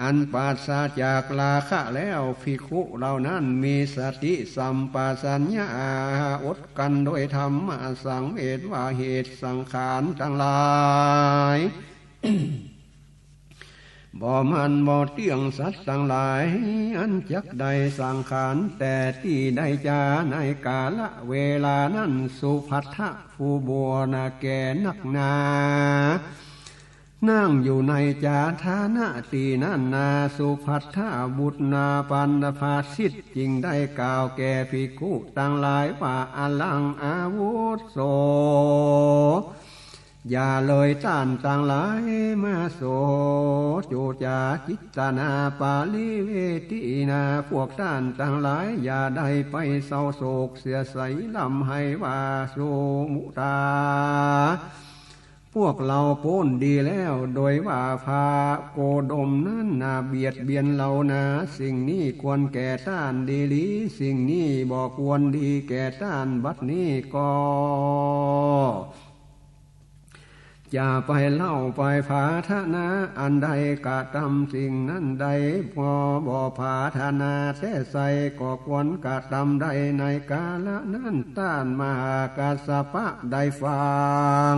อันปราศจากราคะแล้วภิกขุเหล่านั้นมีสติสัมปชัญญะอดกันโดยธรรมสังเวชว่าเหตุสังขารทั้งหลายบ่มันบ่เที่ยงสัตว์ทั้งหลายอันจักใดสังขารแต่ที่ใดจาในกาละเวลานั้นสุภัททะผู้บัวนาแก่นักนานั่งอยู่ในจาทานะตีนั่นนาสุภัทธะบุตรนาปันภาสิทธิ์จึงได้กล่าวแก่ภิกขุทั้งหลายว่าอลังอาวุโสอย่าเลยต้านต่างหลายมาโสโจจาจิตนาปาลิเวทินาพวกต้านต่างหลายอย่าได้ไปเศร้าโศกเสียใสลำให้ว่าโสมุตาพวกเราพ้นดีแล้วโดยว่าพาโกดมนั้นนาเบียดเบียนเรานะสิ่งนี้ควรแก่ต้านดีลีสิ่งนี้บอกควรดีแก่ต้านบัดนี้ก็ จะไปเล่าไปผาธนาอันใดกะทำสิ่งนั้นใดพอบ่ผาธนาแท้ใสก็ควรกะทำใดในกาละนั้นต้านมหากัสสปะได้ฟัง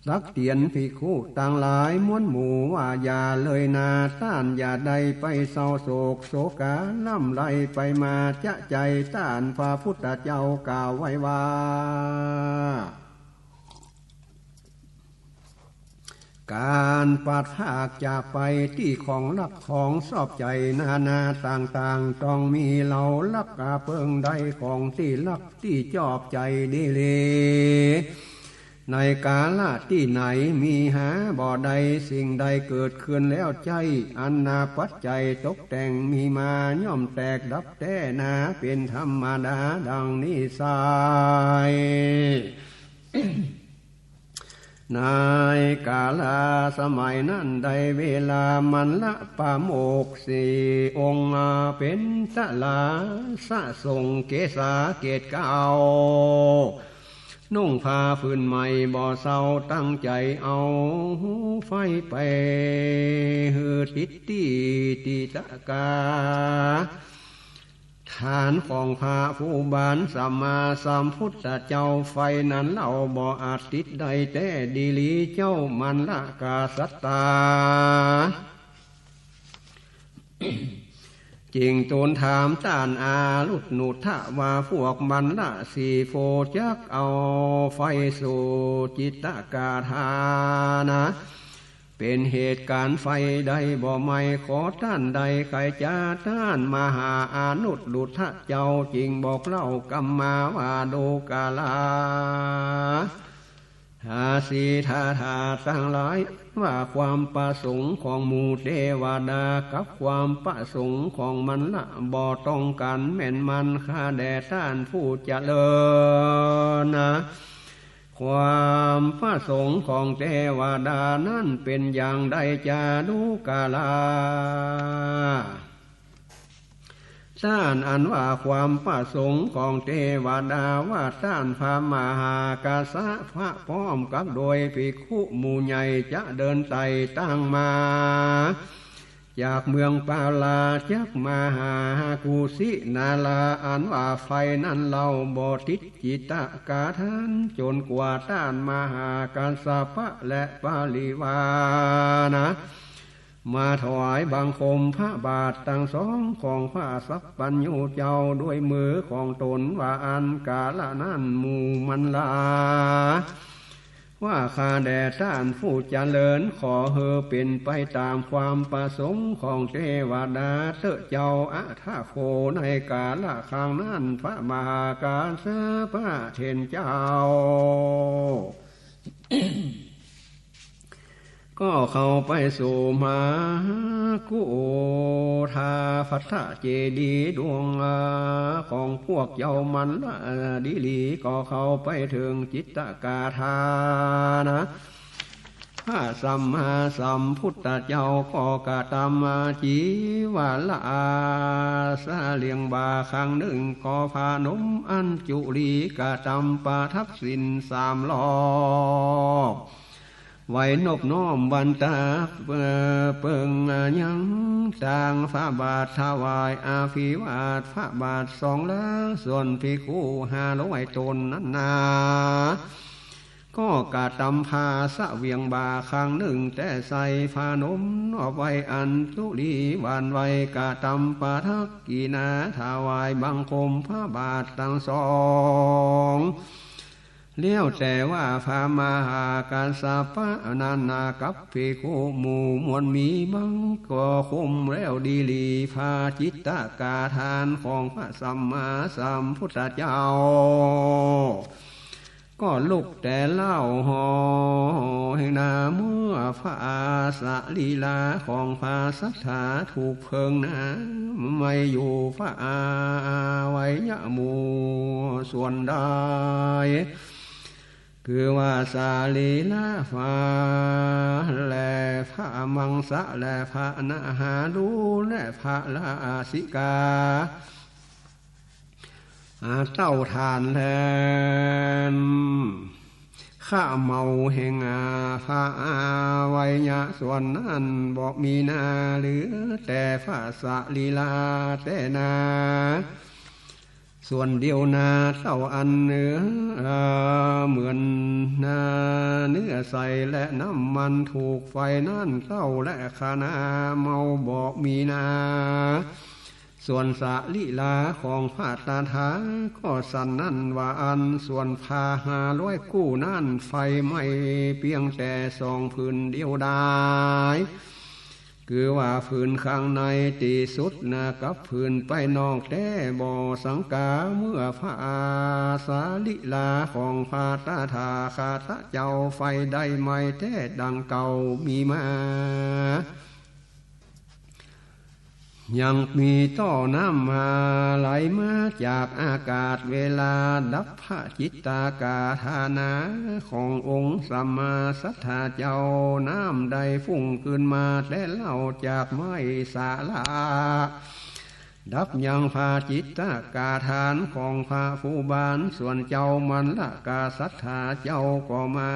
สักเตียนภิกขุต่างหลายม้วนหมู่ว่าอย่าเลยนาต้านอย่าใดไปเศร้าโศกโศกาล่ำไรไปมาจะใจต้านพระพุทธเจ้ากล่าวไว้ว่าการปัดภาคจากไปที่ของรักของชอบใจนานาต่างๆต้องมีเหล่าลักกาเพิงใดของที่รักที่ชอบใจดีเลยในกาลที่ไหนมีหาบ่อใดสิ่งใดเกิดขึ้นแล้วใจอันนาปัจจัยตกแต่งมีมาย่อมแตกดับแต่นาเป็นธรรมดาดังนี้สายในกาลสมัยนั้นใดเวลามันละปาโมกสี่องค์เป็นสลาสะทรงเกษาเกตเก่านุ่งผ้าฝืนใหม่บ่เศร้าตั้งใจเอาไฟไปหือติดติตะกาฐานของพระผู้บานสัมมาสัมพุทธเจ้าไฟนั้นเล่าบ่อาจติดใดแต่ดีลีเจ้ามันละกาสัตตาจริงตูนถามต้านอาลุดหนุทะว่าพวกมันละสีโฟจักเอาไฟสู่จิตตกาธานะเป็นเหตุการณ์ไฟใดบ่ไม่ขอต้านใดใครจะต้านมหาอานุตลุทะเจ้าจริงบอกเล่ากัมมาว่าโดกาลาทาสีทาทั้งหลายว่าความประสงค์ของหมู่เทวดากับความประสงค์ของมันละบ่ต้องกันแม่นมันข้าแด่ท่านผู้เจริญนะความประสงค์ของเทวดานั้นเป็นอย่างใดจะดูกาลาท่านอันว่าความประสงค์ของเทวดาว่าท่านพระมหากษัตริย์พระพร้อมกับโดยภิกขุหมู่ใหญ่จะเดินไต่ตั้งมาจากเมืองปาลาจักมาหากุสินาลาอันว่าไฟนั้นเราบ่ติดจิตตกาทานจนกว่าต้านมหากัสสปะและปาลิวานะมาถวายบังคมพระบาททั้งสองของพระสัพพัญญูเจ้าด้วยมือของตนว่าอันกาละนั้นหมู่มันลาว่าข้าแด่ท่านผู้เจริญขอเฮอเป็นไปตามความประสงค์ของเทวดาเตเจ้าอัฏฐโคในกาละครั้งนั้นพระมหากาสปะเทนเจ้า ก็เข้าไปสู่มหากุฏาภัทธเจดีย์ดวงของพวกเจ้ามันละดีลีก็เข้าไปถึงจิตตกาธานะพระสัมมาสัมพุทธเจ้าก็กะทำจีวาละสาเลียงบาครั้งหนึ่งก็พานมอัญจุลีกะทำประทับสิน3 รอบไว้นบน้อมบันตาเปิงยังต่างพระบาทถวายอาภิวาทพระบาท2 ล้านส่วนภิกขุ500 ตนนั้นนาก็กะทำพาสะเวียงบาครั้งหนึ่งแต่ใส่พานมนอบไว้อัญจุลีหวานไว้กะทำประทักกีนาถวายบังคมพระบาททั้ง2เลี้ยวแต่ว่าพระมหากัสสปะนานากับภิกขุหมู่มวลมีบังก็คุมแล้วดีลีพาจิตตกาทานของพระสัมมาสัมพุทธเจ้าก็ลุกแต่เล่าหอแห่งนาเมื่อพระอาสะลีลาของพระสัทธาถูกเพลิงนะไม่อยู่พระอาไว้ยะมูส่วนใดคือว่าสาลีลาฟาและพระมังสะและพระนาหาดูและพระลาสิกาเต้าทานแลน ข้าเมาแห่งพระวัยยะส่วนนั้นบอกมีนาหรือแต่ภาษาลีลาแต่นาส่วนเดียวนาเท่าอันเนื้อเหมือนนาเนื้อใสและน้ำมันถูกไฟนั่นเต้าและขานาเมาบอกมีนาส่วนสาลีลาของพระตาถาก็สันนั่นว่าอันส่วนพา500กู้นั่นไฟไม่เพียงแต่2พื้นเดียวได้คือว่าพื้นข้างในตีสุดนะกับพื้นไปนอกแต่บ่สังกาเมื่อพระสาลิลาของพระตาถาคาตะเจ้าไฟได้ไม่แท้ดังเก่ามีมายังมีต่อน้ำมาไหลมาจากอากาศเวลาดับพระจิตตากาธานาขององค์สัมมาสัทธาเจ้าน้ำใดฟุ้งขึ้นมาแต่เล่าจากไม้สาลาดับยังพระจิตตากาฐานของพระผู้บานส่วนเจ้ามันละกาสัทธาเจ้าก็มา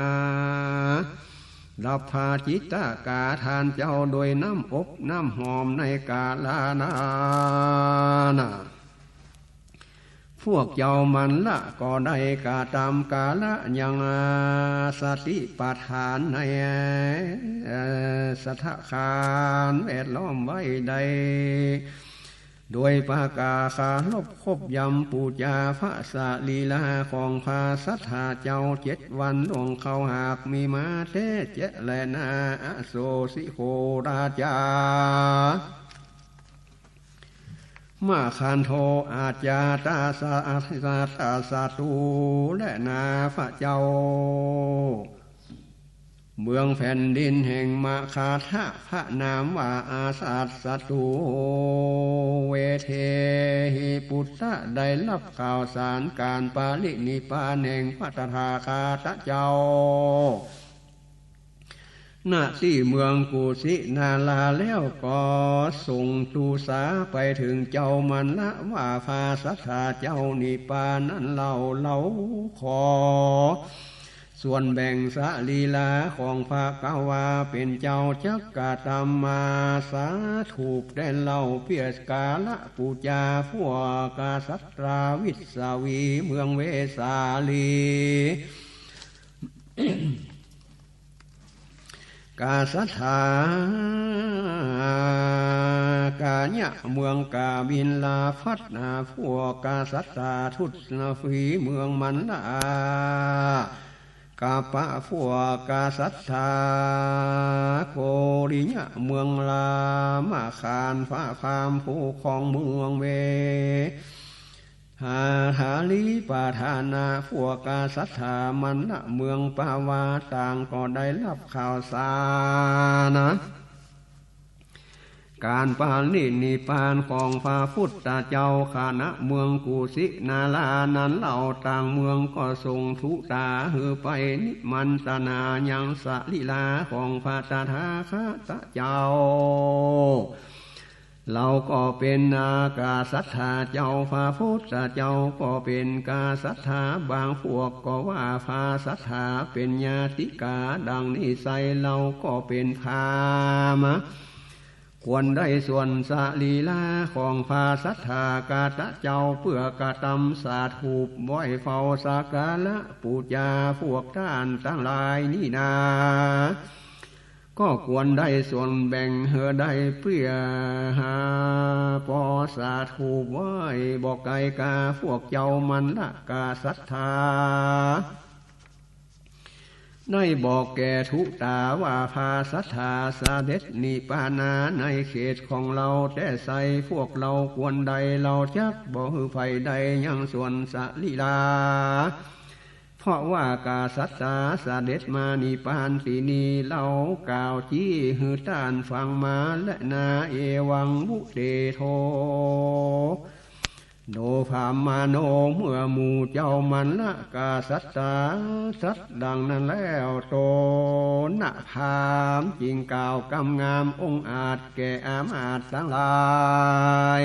ดับพาจิตตากาทานเจ้าโดยน้ำอบน้ำหอมในกาลานาพวกเจ้ามันละก็ได้กาตามกาละยังสติปัฏฐานในสถคารแวดล้อมไว้ใดโดยปากาคาลบคบยำปูจาพระสาลีลาของพาสัทธาเจ้า7 วันลงเขาหากมีมาเทเจและนาโสสิโคราชามาคันโทอาจาตาสาตาสาตูและนาพระเจ้าเมืองแผ่นดินแห่งมาคาทะพระนามว่าอาสาสตูเวเทหิปุตตะได้รับข่าวสารการปาลินิพพานแห่งพระตถาคตเจ้าณที่เมืองกุสินาลาแล้วก็ส่งตูสาไปถึงเจ้ามันละว่าพาสัทธาเจ้านิพพานนั้นเล่าขอส่วนแบ่งสาลีลาของพระกาวาเป็นเจ้าจักกะตัมมาสาถูกได้เล่าเพียสกาละปูจาพวกาสัตราวิสาวีเมืองเวสาลี กาสัทธากาญะเมืองกาบินลาพัฒนาพวกกาสัตตาทุตนาฟีเมืองมันลากาปะพวกกาสัทธาโกริญะเมืองลามาคานฟ้าพามผู้ของเมืองเวหาธาลีปาทานาพวกกาสัทธามันละเมืองปาวาต่างก็ได้รับข่าวสารการปาลินิพพานของพระพุทธเจ้าคณะเมืองกุสินาลานั้นเหล่าต่างเมืองก็ทรงทุตาหือไปนิมันตนายังสลีลาของพระตถาคตเจ้าเราก็เป็นนากาสัทธาเจ้าพระพุทธเจ้าก็เป็นกาสัทธาบางพวกก็ว่าพาสัทธาเป็นญาติกาดังนิสัยเราก็เป็นพามะควรได้ส่วนสาลีลาของพาสัทธากาตะเจ้าเพื่อกระทำสาถูปไหวเฝ้าสักการะปูจาพวกท่านทั้งหลายนี่นาก็ควรได้ส่วนแบ่งได้เพื่อหาปอสาถูปไหวบอกไกกาพวกเจ้ามันละกาสัทธาได้บอกแก่ทุตาว่าพาสัทธาสาเด็จนิพพานาในเขตของเราแต่ใส่พวกเราควรใดเราจักบ่หือไฟใดยังส่วนสลีลาเพราะว่ากาสัทธาสาเด็จมานิพพานที่นี้เรากล่าวจี้หือต้านฟังมาและนาเอวังบุเตโทโนภามาโนเมื่อหมู่เจ้ามันละกาสัตตาสัตดังนั้นแล้วโตนะพามจริงกล่าวกำงามองอาจแก่อามาตทั้งหลาย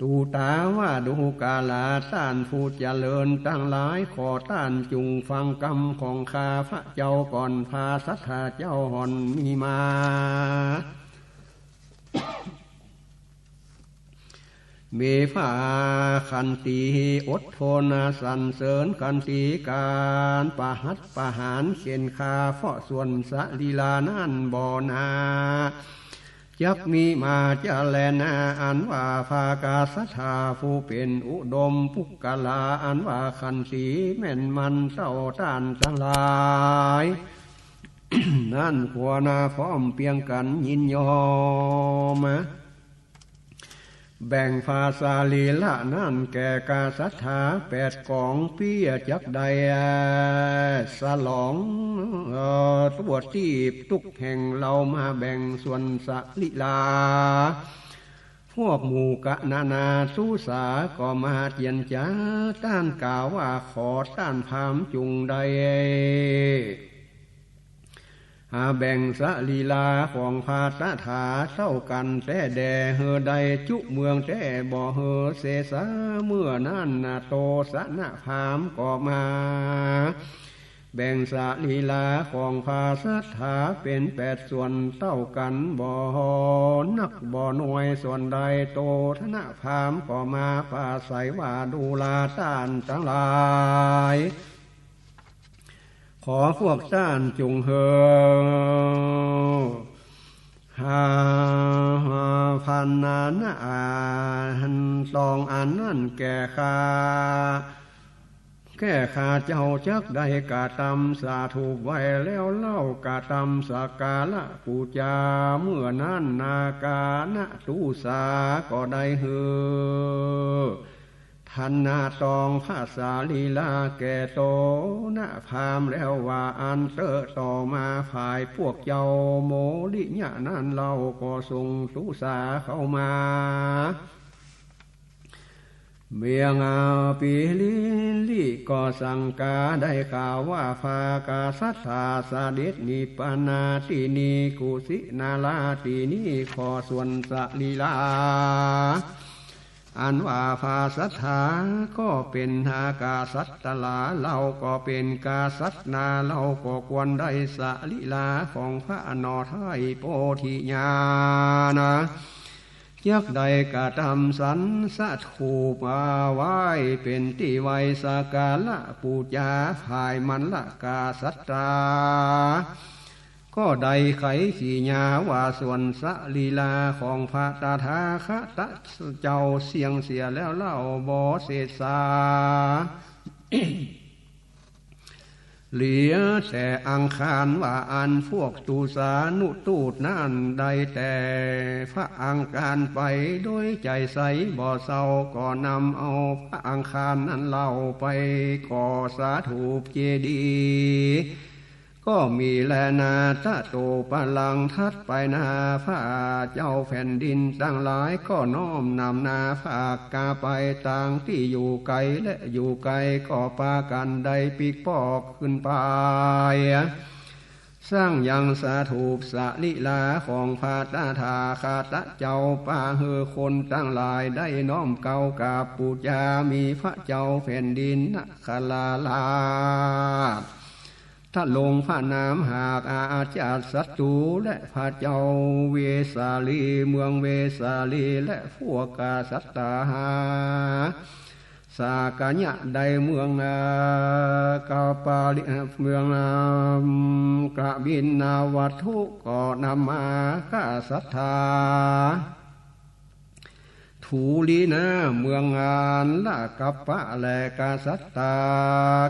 ตูตาว่าดูกาลาต้านผู้เจริญตั้งหลายขอต้านจุงฟังกรรมของข้าพระเจ้าก่อนพาสัทธาเจ้าหอนมีมาเมภาขันตีอดทนสรรเสริญขันตีการปะหัตปะหารเขียนคาเพราะส่วนสลีลานั่นบ่อนายักมีมาจะแลนาอันว่าภากาสัทธาผู้เป็นอุดมปุกกลาอันว่าขันตีแม่นมันเศร้าต้านทั้งหลายนั่นขัวนาพร้อมเพียงกันยินยอมแบ่งภาษาลีละนั่นแก่กาสัทธา8 กองเปี้ยจักใดสลองตัวที่ทุกแห่งเรามาแบ่งส่วนสลีลาพวกหมู่กะนาสุสาก็มาเตียนจ้าต้านกล่าวว่าขอต้านพามจุงใดแบ่งสลีลาของภาษาถาเท่ากันแต่แด่เฮอใดจุเมืองแต่บ่เฮอเสสาเมื่อนั้นโตสนะพามก็มาแบ่งสลีลาของภาษาถาเป็น8 ส่วนเท่ากันบ่นักบ่หน่วยส่วนใดโตธนะพามก็มาปาใสว่าดูลาต้านทั้งหลายขอพวกท่านจงเฮอพันนานะตองอันนั่นแก่ข้าเจ้าจักได้กาตำสาถูกไว้แล้วเล่ากาตำสักกาละปูจาเมื่อนั้นนากานะตุสาก็ได้เฮอทันนาตองภาษาลีลาแก่โตนะพามแล้วว่าอันเตอต่อมาฝ่ายพวกเจ้าโมลิญะนั้นเราก็ส่งตุสาเข้ามาเบียงปีลิก็สังกาได้ข่าวว่าภากาสัทธาสาดิษนิปนาตินีกุสินาลาตินีขอส่วนสลีลาอันว่าภาสัทธาก็เป็นหากาสัตตลาเราก็เป็นกาสัตนาเราก็ควรได้สลีลาของพระนอไทยโพธิญาณยักใดกะทำสันสัตถูปมาไว้เป็นที่ไวสกาละปูจาภายมันละกาสัตตาก็ได้ไขขีญาว่าส่วนสลีลาของพระตถาคตเจ้าเสียงเสียแล้วเล่าบ่เสษา เหลือแต่อังคารว่าอันพวกตูสานุตูดนั่นได้แต่พระอังคารไปโดยใจใสบ่เศร้าก็นำเอาพระอังคารนั้นเล่าไปก่อสาถูปเจดีย์ก็มีแลนาตะโตปะลังทัดไปนาพระเจ้าแผ่นดินตั้งหลายก็น้อมนำนาภาคกาไปต่างที่อยู่ไกลและอยู่ไกลก็ปากันได้ปีกปอกขึ้นไปสร้างยังสาถูปสลีลาของพระตถาคตเจ้าป่าเฮอคนตั้งหลายได้น้อมเก่ากราบปูจามีพระเจ้าแผ่นดินนคราลาถ้าลงพระนามหากอาจารย์ศัตรูและพระเจ้าเวสาลีเมืองเวสาลีและพวกกษัตริย์สากะญะใดเมืองกาปาลิเมืองกะบินนาวัตถุก็นำมากษัตริย์ทูลีนาเมืองงานละกัปปะและกาสัตตา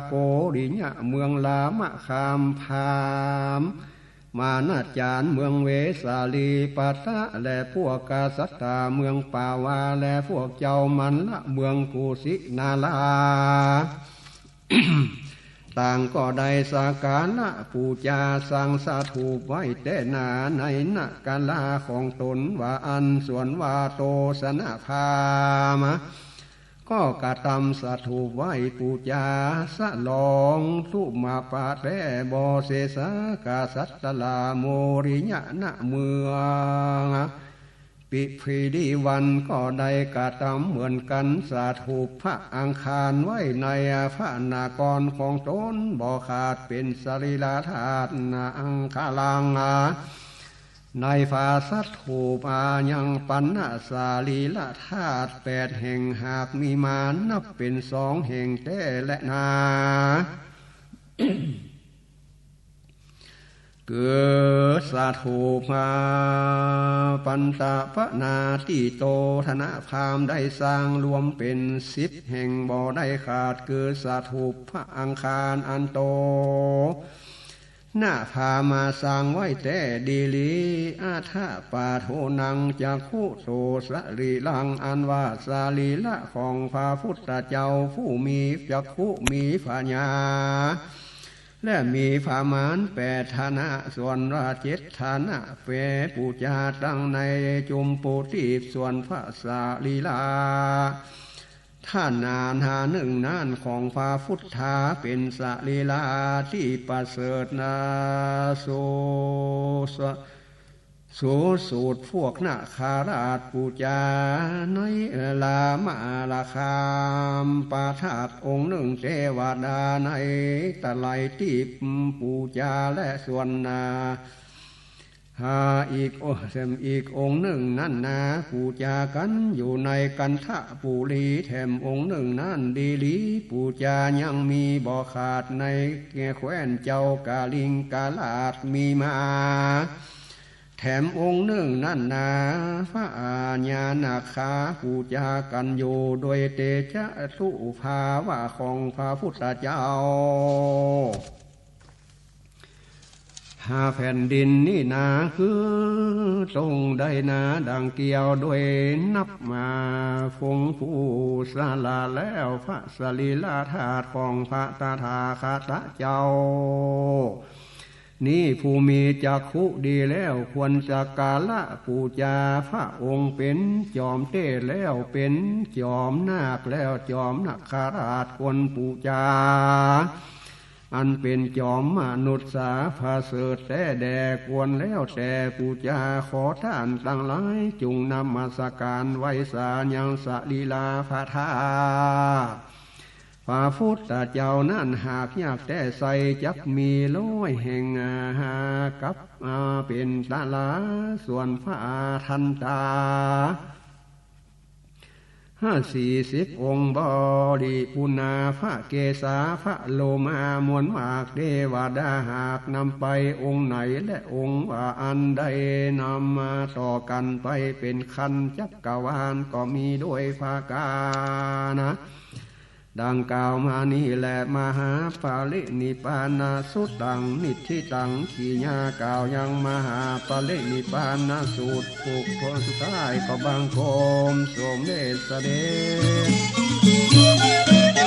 โกริญะเมืองลามะคามพามมานาจารเมืองเวสาลีปัตตะและพวกกาสัตตาเมืองปาวาและพวกเจ้ามันละเมืองกุสินาลา ต่างก็ได้สักการะปูจาสังสาถูปไว้แต่นาในนักกาลาของตนว่าอันส่วนว่าโตสนะพามะก็กระทำสาถูปไว้ปูจาสะลองทุมาปาแต่บอเสสากาสัตตลาโมริญะณเมือง ปิพีดีวันก็ได้กระทำเหมือนกันสาถูกพระอังคารไว้ในพระนากรของตนบ่ขาดเป็นสรีระธาตุอังคารังในฟาสัตถูปายังปันนาสาลีละธาตุ8 แห่งหากมีมานับเป็น2 แห่งแต่และนาเกิดสาธุมาปันตะพะนาติโตธนะพามได้สร้างรวมเป็น10 แห่งบ่ได้ขาดเกิดสาธุพระอังคารอันโตหน้าพามาสร้างไว้แต่ดีลีอาทาปาโทนังจักขุโสสรีลังอันว่าสาลีละของพระพุทธเจ้าผู้มีจักขุมีปัญญาและมีพามาน8 ฐานะส่วนรา7 ฐานะเปปูจาตั้งในจุมปูติส่วนพระสาลีลาท่านนาหนึ่งนั่นของพระพุทธาเป็นสาลีลาที่ประเสริฐนาสูตรพวกนาคาราชปูจาในลามาลาคามปาทาตองค์หนึ่งเทวดาในตะไลทิพปูจาและส่วนนาอีกองค์หนึ่งนั่นนาปูจากันอยู่ในกันทะปูลีแถมองค์หนึ่งนั่นดีลีปูจายังมีบ่อขาดในแคว้นเจ้ากาลิงกาลาดมีมาแถมองค์หนึ่งนั่นนาพระอาญานาคาปูจากันอยู่โดยเตชะสุภาวะของพระพุทธเจ้าแผ่นดินนี่นาคือทรงได้นาดังเกี่ยวด้วยนับมาฟงผู้สาลาแล้วพระสรีระธาตุของพระตถาคตเจ้านี่ผู้มีจักขุดีแล้วควรจะกาละปูจาพระองค์เป็นจอมเทศแล้วเป็นจอมนาคแล้วจอมนาคราชควรปูจาอันเป็นจอมมนุษย์สาพาเสดแต่แดกวนแล้วแต่ปูจาขอท่านตั้งหลายจุงนำมาสการไว้สายังสลีลาพระธาพระพุทธเจ้านั่นหากอยากแต่ใส่จักมี100 แห่งกับเป็นตาลาส่วนพระทันตา40 องค์บริปุณาพระเกศาพระโลมามวลมากเทวดาหากนำไปองค์ไหนและองค์ว่าอันใดนำมาต่อกันไปเป็นคันจักรวาลก็มีด้วยภาคานะดังกล่าวมานี้แหละมหาปารินิพพานาสุตังนิธิตังขีญากล่าวยังมหาปารินิพพานาสูตรปุกพสุดท้ายก็บังคมสมเด็จเสด็จ